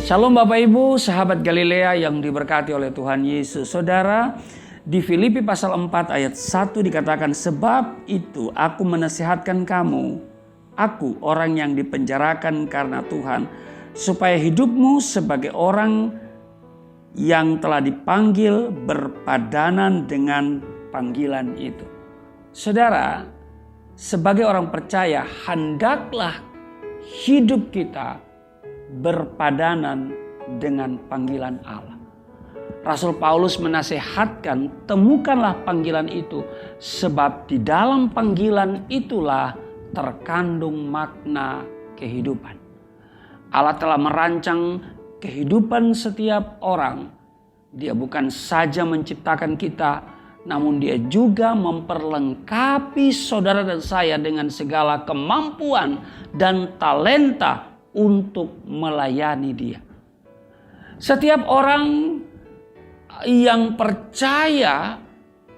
Shalom Bapak Ibu, sahabat Galilea yang diberkati oleh Tuhan Yesus. Saudara, di Filipi pasal 4 ayat 1 dikatakan, sebab itu aku menasihatkan kamu, aku orang yang dipenjarakan karena Tuhan, supaya hidupmu sebagai orang yang telah dipanggil berpadanan dengan panggilan itu. Saudara, sebagai orang percaya, hendaklah hidup kita berpadanan dengan panggilan Allah. Rasul Paulus menasihatkan, temukanlah panggilan itu, sebab di dalam panggilan itulah terkandung makna kehidupan. Allah telah merancang kehidupan setiap orang. Dia bukan saja menciptakan kita, namun dia juga memperlengkapi saudara dan saya dengan segala kemampuan dan talenta untuk melayani Dia. Setiap orang yang percaya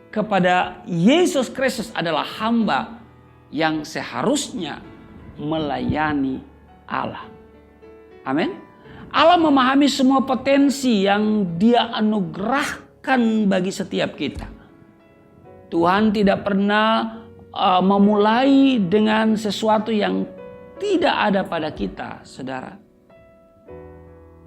kepada Yesus Kristus adalah hamba yang seharusnya melayani Allah. Amin. Allah memahami semua potensi yang Dia anugerahkan bagi setiap kita. Tuhan tidak pernah memulai dengan sesuatu yang tidak ada pada kita, saudara.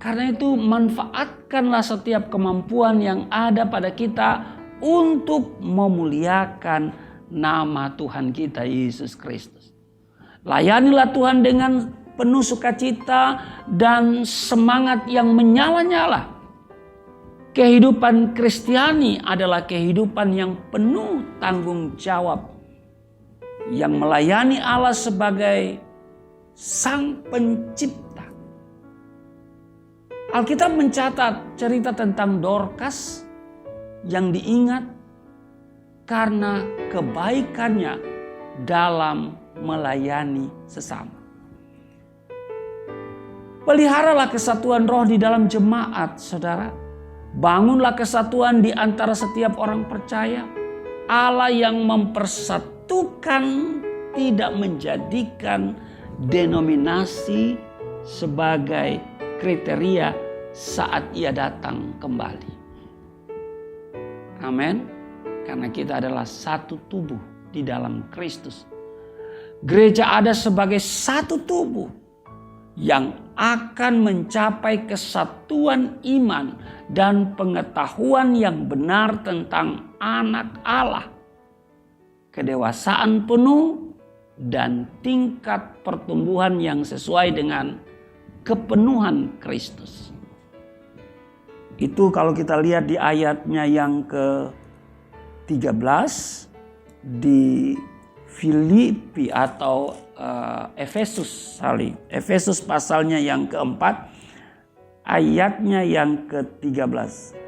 Karena itu manfaatkanlah setiap kemampuan yang ada pada kita untuk memuliakan nama Tuhan kita Yesus Kristus. Layanilah Tuhan dengan penuh sukacita dan semangat yang menyala-nyala. Kehidupan Kristiani adalah kehidupan yang penuh tanggung jawab, yang melayani Allah sebagai Sang Pencipta. Alkitab mencatat cerita tentang Dorcas yang diingat karena kebaikannya dalam melayani sesama. Peliharalah kesatuan roh di dalam jemaat, saudara. Bangunlah kesatuan di antara setiap orang percaya. Allah yang mempersatukan tidak menjadikan denominasi sebagai kriteria saat Ia datang kembali. Amin. Karena kita adalah satu tubuh di dalam Kristus. Gereja ada sebagai satu tubuh yang akan mencapai kesatuan iman dan pengetahuan yang benar tentang anak Allah, kedewasaan penuh, dan tingkat pertumbuhan yang sesuai dengan kepenuhan Kristus. Itu kalau kita lihat di ayatnya yang ke-13 di Filipi atau Efesus pasalnya yang keempat, ayatnya yang ke-13.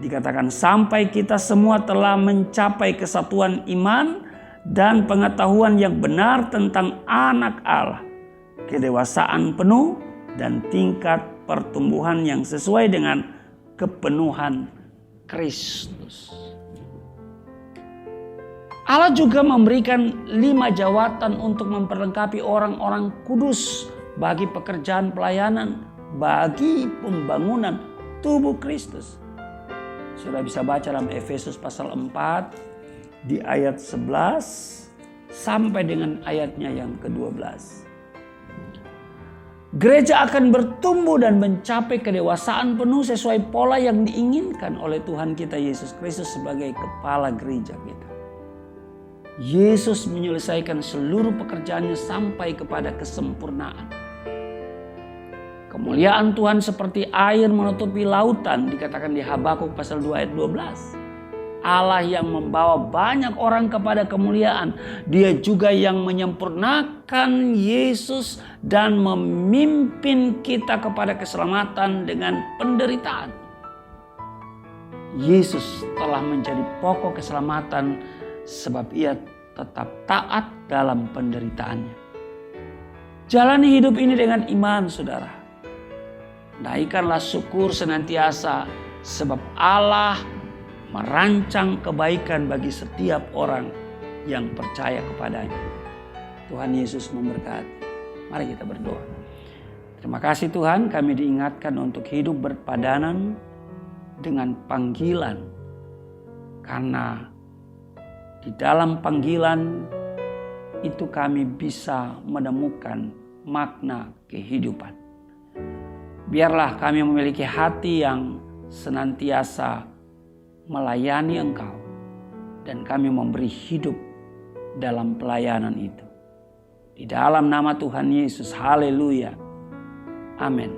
Dikatakan, sampai kita semua telah mencapai kesatuan iman dan pengetahuan yang benar tentang anak Allah, kedewasaan penuh dan tingkat pertumbuhan yang sesuai dengan kepenuhan Kristus. Allah juga memberikan 5 jawatan untuk memperlengkapi orang-orang kudus bagi pekerjaan pelayanan, bagi pembangunan tubuh Kristus. Sudah bisa baca dalam Efesus pasal 4 di ayat 11 sampai dengan ayatnya yang ke-12. Gereja akan bertumbuh dan mencapai kedewasaan penuh sesuai pola yang diinginkan oleh Tuhan kita Yesus Kristus sebagai kepala gereja kita. Yesus menyelesaikan seluruh pekerjaannya sampai kepada kesempurnaan. Kemuliaan Tuhan seperti air menutupi lautan, dikatakan di Habakuk pasal 2 ayat 12. Allah yang membawa banyak orang kepada kemuliaan. Dia juga yang menyempurnakan Yesus dan memimpin kita kepada keselamatan dengan penderitaan. Yesus telah menjadi pokok keselamatan sebab Ia tetap taat dalam penderitaannya. Jalani hidup ini dengan iman, saudara. Naikkanlah syukur senantiasa sebab Allah merancang kebaikan bagi setiap orang yang percaya kepadanya. Tuhan Yesus memberkati. Mari kita berdoa. Terima kasih Tuhan, kami diingatkan untuk hidup berpadanan dengan panggilan. Karena di dalam panggilan itu kami bisa menemukan makna kehidupan. Biarlah kami memiliki hati yang senantiasa melayani Engkau. Dan kami memberi hidup dalam pelayanan itu. Di dalam nama Tuhan Yesus, haleluya. Amin.